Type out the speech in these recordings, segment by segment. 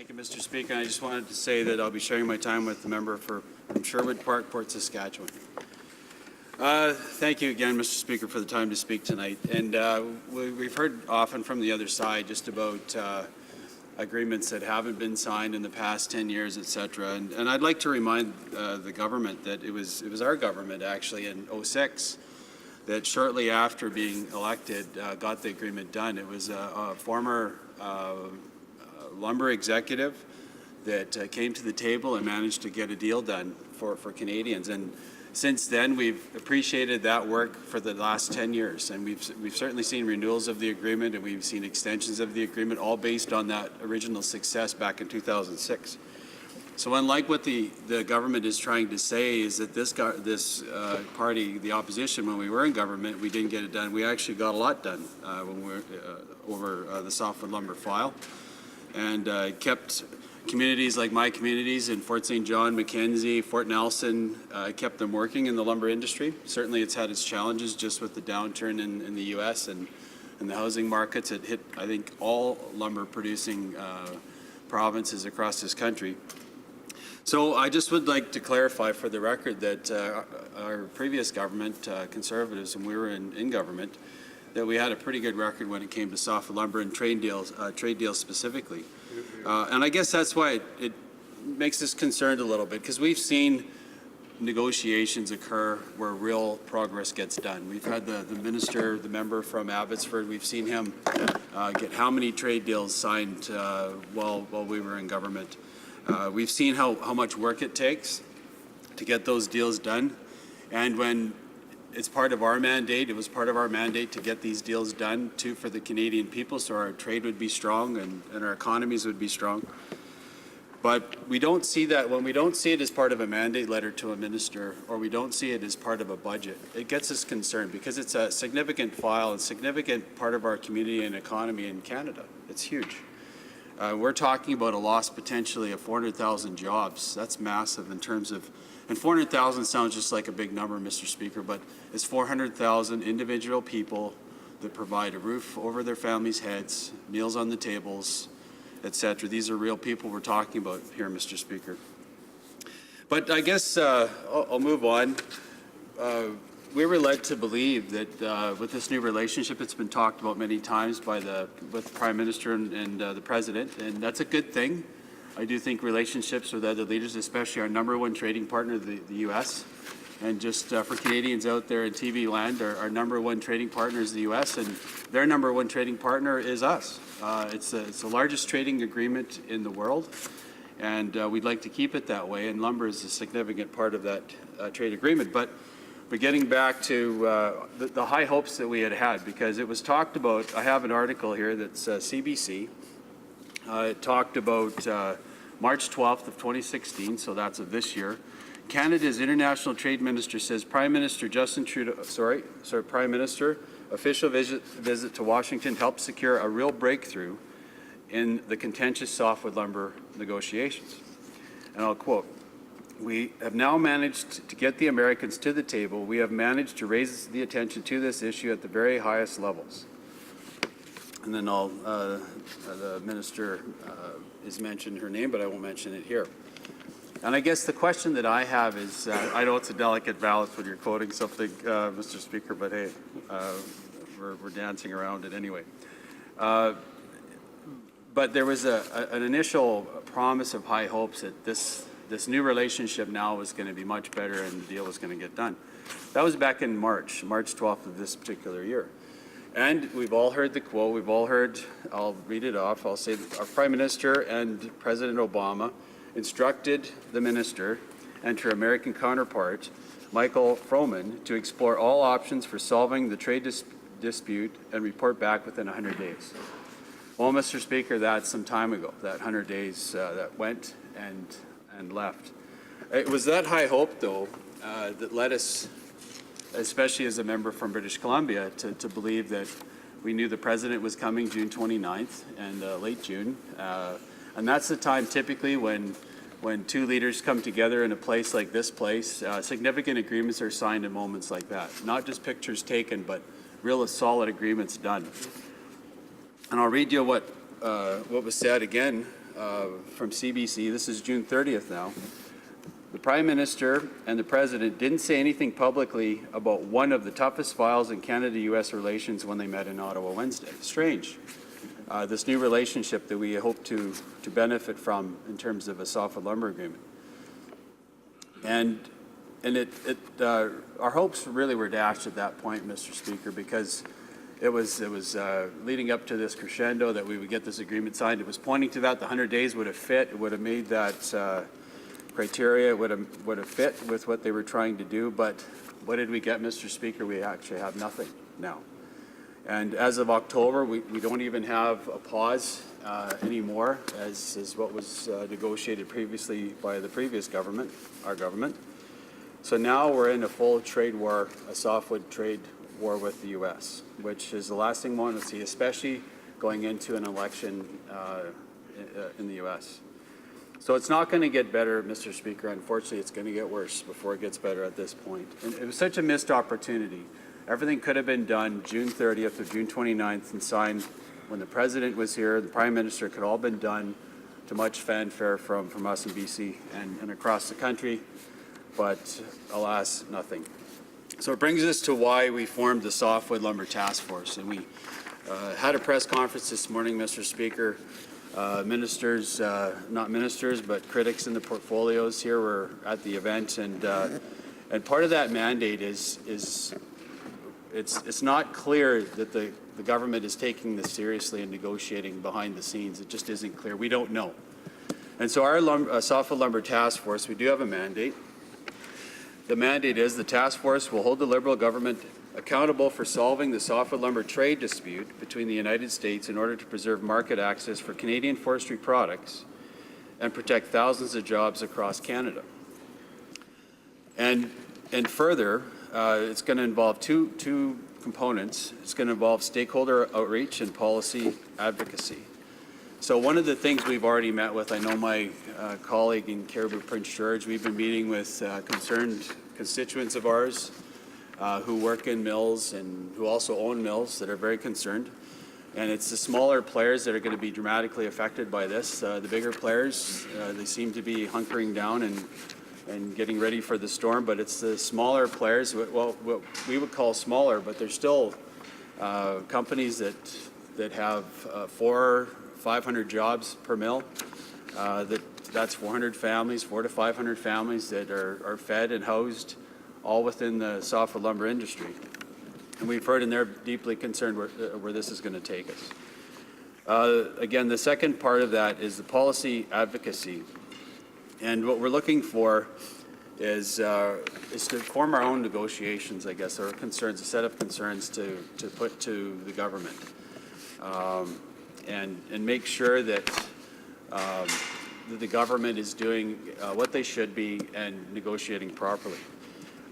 Thank you, Mr. Speaker. I just wanted to say that I'll be sharing my time with the member from Sherwood Park, Port Saskatchewan. Thank you again, Mr. Speaker, for the time to speak tonight. And we've heard often from the other side just about agreements that haven't been signed in the past 10 years, etc. And I'd like to remind the government that it was our government actually in 2006 that shortly after being elected got the agreement done. It was a former lumber executive that came to the table and managed to get a deal done for Canadians. And since then, we've appreciated that work for the last 10 years. And we've certainly seen renewals of the agreement, and we've seen extensions of the agreement, all based on that original success back in 2006. So unlike what the government is trying to say is that this party, the opposition, when we were in government, we didn't get it done. We actually got a lot done when we were over the Softwood lumber file, and kept communities like my communities in Fort St. John, Mackenzie, Fort Nelson, kept them working in the lumber industry. Certainly it's had its challenges just with the downturn in the U.S. and the housing markets. It hit, I think, all lumber producing provinces across this country. So I just would like to clarify for the record that our previous government, Conservatives, when we were in government, that we had a pretty good record when it came to softwood lumber and trade deals specifically. And I guess that's why it makes us concerned a little bit, because we've seen negotiations occur where real progress gets done. We've had the minister, the member from Abbotsford, we've seen him get how many trade deals signed while we were in government. We've seen how much work it takes to get those deals done. And when it's part of our mandate, it was part of our mandate to get these deals done too for the Canadian people, so our trade would be strong and our economies would be strong. But we don't see that. When we don't see it as part of a mandate letter to a minister, or we don't see it as part of a budget, it gets us concerned, because it's a significant file, a significant part of our community and economy in Canada. It's huge. We're talking about a loss potentially of 400,000 jobs. That's massive in terms of, and 400,000 sounds just like a big number, Mr. Speaker, but it's 400,000 individual people that provide a roof over their families' heads, meals on the tables, etc. These are real people we're talking about here, Mr. Speaker. But I guess I'll move on. We were led to believe that with this new relationship, it's been talked about many times with the Prime Minister and the President, and that's a good thing. I do think relationships with other leaders, especially our number one trading partner, the U.S., and just for Canadians out there in TV land, our number one trading partner is the U.S., and their number one trading partner is us. It's the largest trading agreement in the world, and we'd like to keep it that way, and lumber is a significant part of that trade agreement. But getting back to the high hopes that we had, because it was talked about, I have an article here that's CBC. It talked about March 12th of 2016, so that's of this year. Canada's international trade minister says Prime Minister Justin Trudeau, Prime Minister, official visit to Washington helped secure a real breakthrough in the contentious softwood lumber negotiations. And I'll quote, "We have now managed to get the Americans to the table. We have managed to raise the attention to this issue at the very highest levels." And then the minister is mentioned her name, but I won't mention it here. And I guess the question that I have is, I know it's a delicate balance when you're quoting something, Mr. Speaker, but hey, we're dancing around it anyway. But there was an initial promise of high hopes that this new relationship now was going to be much better and the deal was going to get done. That was back in March 12th of this particular year. And we've all heard the quote, we've all heard, I'll read it off, I'll say our Prime Minister and President Obama instructed the minister and her American counterpart, Michael Froman, to explore all options for solving the trade dispute and report back within 100 days. Well, Mr. Speaker, that's some time ago, that 100 days that went and left. It was that high hope, though, that led us, especially as a member from British Columbia, to believe that we knew the President was coming June 29th and late June. And that's the time typically when two leaders come together in a place like this place, significant agreements are signed in moments like that. Not just pictures taken, but real solid agreements done. And I'll read you what was said again from CBC. This is June 30th now. The Prime Minister and the President didn't say anything publicly about one of the toughest files in Canada-U.S. relations when they met in Ottawa Wednesday. Strange. This new relationship that we hope to benefit from in terms of a softwood lumber agreement. And our hopes really were dashed at that point, Mr. Speaker, because it was leading up to this crescendo that we would get this agreement signed. It was pointing to that. The 100 days would have fit. It would have made that criteria. It would have fit with what they were trying to do. But what did we get, Mr. Speaker? We actually have nothing now. And as of October, we don't even have a pause anymore, as what was negotiated previously by the previous government, our government. So now we're in a full trade war, a softwood trade war with the U.S., which is the last thing we want to see, especially going into an election in the U.S. So it's not going to get better, Mr. Speaker. Unfortunately, it's going to get worse before it gets better at this point. And it was such a missed opportunity. Everything could have been done June 30th or June 29th and signed when the President was here. The Prime Minister could all been done to much fanfare from us in BC and across the country. But alas, nothing. So it brings us to why we formed the Softwood Lumber Task Force. And we had a press conference this morning, Mr. Speaker. Ministers, not ministers, but critics in the portfolios here were at the event. And part of that mandate is it's not clear that the government is taking this seriously and negotiating behind the scenes. It just isn't clear. We don't know. And so our Softwood Lumber Task Force, we do have a mandate. The mandate is the task force will hold the Liberal government accountable for solving the softwood lumber trade dispute between the United States in order to preserve market access for Canadian forestry products and protect thousands of jobs across Canada. And further, it's going to involve two components. It's going to involve stakeholder outreach and policy advocacy. So one of the things we've already met with, I know my colleague in Caribou Prince George, we've been meeting with concerned constituents of ours who work in mills and who also own mills that are very concerned. And it's the smaller players that are going to be dramatically affected by this. The bigger players, they seem to be hunkering down and getting ready for the storm, but it's the smaller players, well, what we would call smaller, but they're still companies that have 500 jobs per mill. That's 400 families, 400 to 500 families that are fed and housed all within the softwood lumber industry. And we've heard, and they're deeply concerned where this is going to take us. Again, the second part of that is the policy advocacy. And what we're looking for is to form our own negotiations, I guess, or concerns, a set of concerns to put to the government. And make sure that the government is doing what they should be and negotiating properly.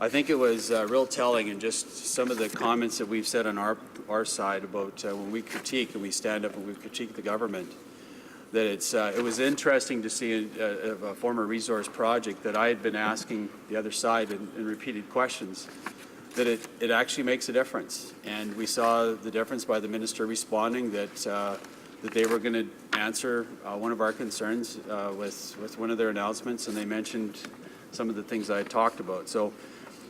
I think it was real telling in just some of the comments that we've said on our side about when we critique and we stand up and we critique the government, that it was interesting to see a former resource project that I had been asking the other side in repeated questions, that it actually makes a difference. And we saw the difference by the minister responding that they were going to answer one of our concerns with one of their announcements, and they mentioned some of the things I had talked about. So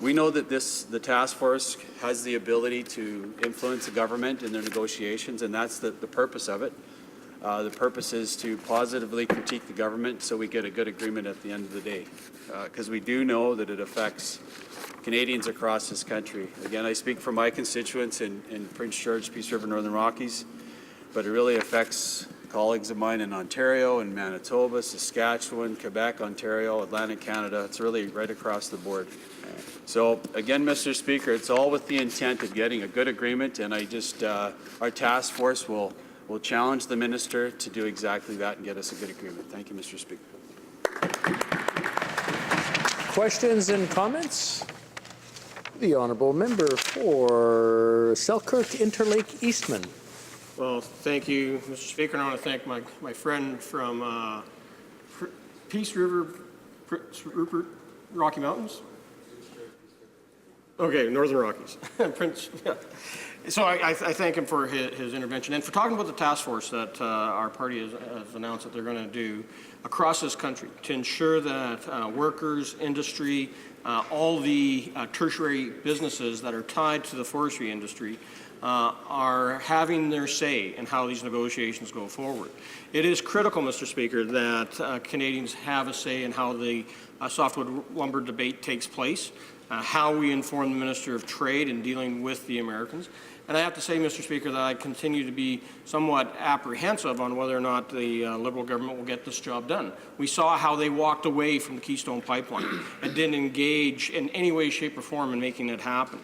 we know that the task force has the ability to influence the government in their negotiations, and that's the purpose of it. The purpose is to positively critique the government so we get a good agreement at the end of the day, because we do know that it affects Canadians across this country. Again, I speak for my constituents in Prince George, Peace River, Northern Rockies, but it really affects colleagues of mine in Ontario and Manitoba, Saskatchewan, Quebec, Ontario, Atlantic Canada. It's really right across the board. So again, Mr. Speaker, it's all with the intent of getting a good agreement, and our task force will challenge the minister to do exactly that and get us a good agreement. Thank you, Mr. Speaker. Questions and comments? The honourable member for Selkirk Interlake Eastman. Well, thank you, Mr. Speaker, and I want to thank my friend from Peace River, Rupert, Rocky Mountains. Okay, Northern Rockies. Prince, yeah. So I thank him for his intervention and for talking about the task force that our party has announced that they're going to do across this country to ensure that workers, industry, all the tertiary businesses that are tied to the forestry industry are having their say in how these negotiations go forward. It is critical, Mr. Speaker, that Canadians have a say in how the softwood lumber debate takes place, how we inform the Minister of Trade in dealing with the Americans. And I have to say, Mr. Speaker, that I continue to be somewhat apprehensive on whether or not the Liberal government will get this job done. We saw how they walked away from the Keystone Pipeline and didn't engage in any way, shape, or form in making it happen.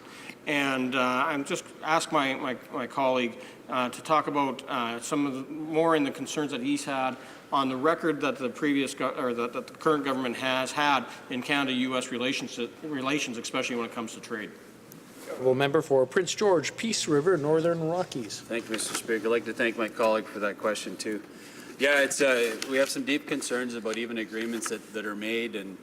And I'm just ask my colleague to talk about some of the more in the concerns that he's had on the record that the previous that the current government has had in Canada-U.S. relations, especially when it comes to trade. Member for Prince George, Peace River, Northern Rockies. Thank you, Mr. Speaker. I'd like to thank my colleague for that question, too. Yeah, it's, we have some deep concerns about even agreements that are made and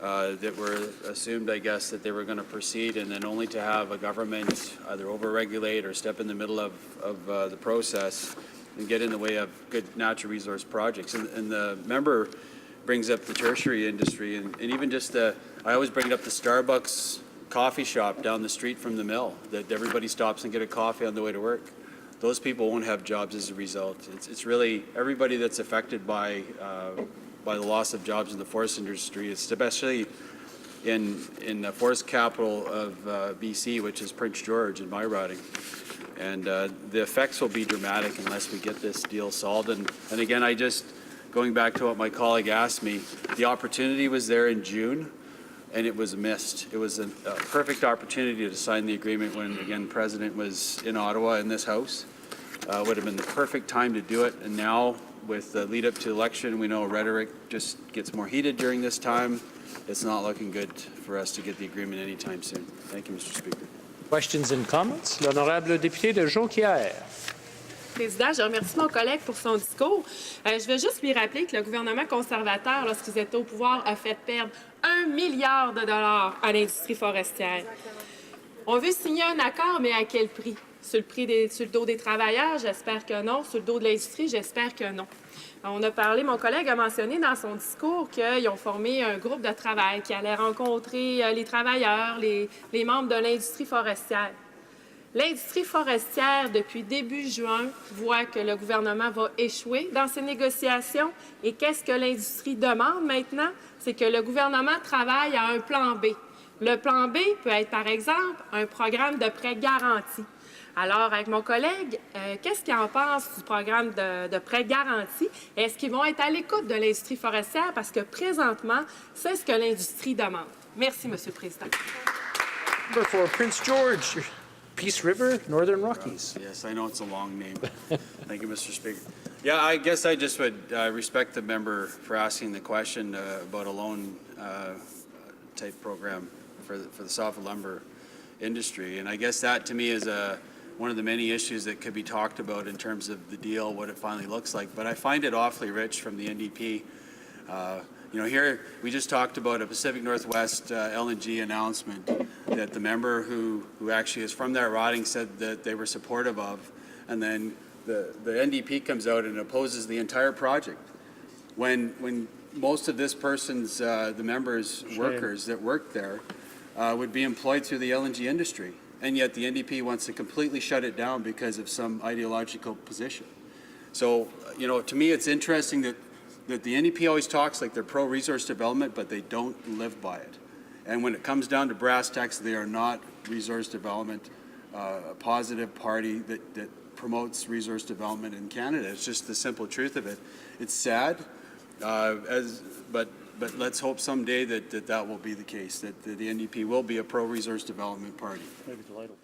that were assumed, I guess, that they were going to proceed, and then only to have a government either overregulate or step in the middle of the process and get in the way of good natural resource projects. And the member brings up the tertiary industry, and even just I always bring up the Starbucks coffee shop down the street from the mill that everybody stops and get a coffee on the way to work. Those people won't have jobs as a result. It's really everybody that's affected by the loss of jobs in the forest industry, especially in the forest capital of BC, which is Prince George in my riding. And the effects will be dramatic unless we get this deal solved. And again, going back to what my colleague asked me, the opportunity was there in June, and it was missed. It was a perfect opportunity to sign the agreement when, again, the President was in Ottawa in this House. Would have been the perfect time to do it. And now, with the lead up to election, we know rhetoric just gets more heated during this time. It's not looking good for us to get the agreement anytime soon. Thank you, Mr. Speaker. Questions and comments? L'honorable député de Jonquière. Président, je remercie mon collègue pour son discours. Je veux juste lui rappeler que le gouvernement conservateur, lorsqu'ils étaient au pouvoir, a fait perdre $1 milliard à l'industrie forestière. On veut signer un accord, mais à quel prix? Sur le dos des travailleurs, j'espère que non. Sur le dos de l'industrie, j'espère que non. On a parlé, mon collègue a mentionné dans son discours qu'ils ont formé un groupe de travail qui allait rencontrer les travailleurs, les membres de l'industrie forestière. L'industrie forestière, depuis début juin, voit que le gouvernement va échouer dans ses négociations. Et qu'est-ce que l'industrie demande maintenant? C'est que le gouvernement travaille à un plan B. Le plan B peut être, par exemple, un programme de prêt garanti. Alors, avec mon collègue, qu'est-ce qu'il en pense du programme de prêt garanti? Est-ce qu'ils vont être à l'écoute de l'industrie forestière? Parce que présentement, c'est ce que l'industrie demande. Merci, Monsieur le Président. Member for Prince George, Peace River, Northern Rockies. Yes, I know it's a long name. Thank you, Mr. Speaker. Yeah, I guess I just would respect the member for asking the question about a loan type program for the softwood lumber industry. And I guess that, to me, is one of the many issues that could be talked about in terms of the deal, what it finally looks like. But I find it awfully rich from the NDP. You know, here we just talked about a Pacific Northwest LNG announcement that the member who actually is from that riding said that they were supportive of, and then the NDP comes out and opposes the entire project. When most of this person's, the members' workers that work there would be employed through the LNG industry, and yet the NDP wants to completely shut it down because of some ideological position. So, you know, to me it's interesting that the NDP always talks like they're pro-resource development, but they don't live by it. And when it comes down to brass tacks, they are not resource development, a positive party that promotes resource development in Canada. It's just the simple truth of it. It's sad, but let's hope someday that will be the case, that the NDP will be a pro-resource development party. Maybe the light will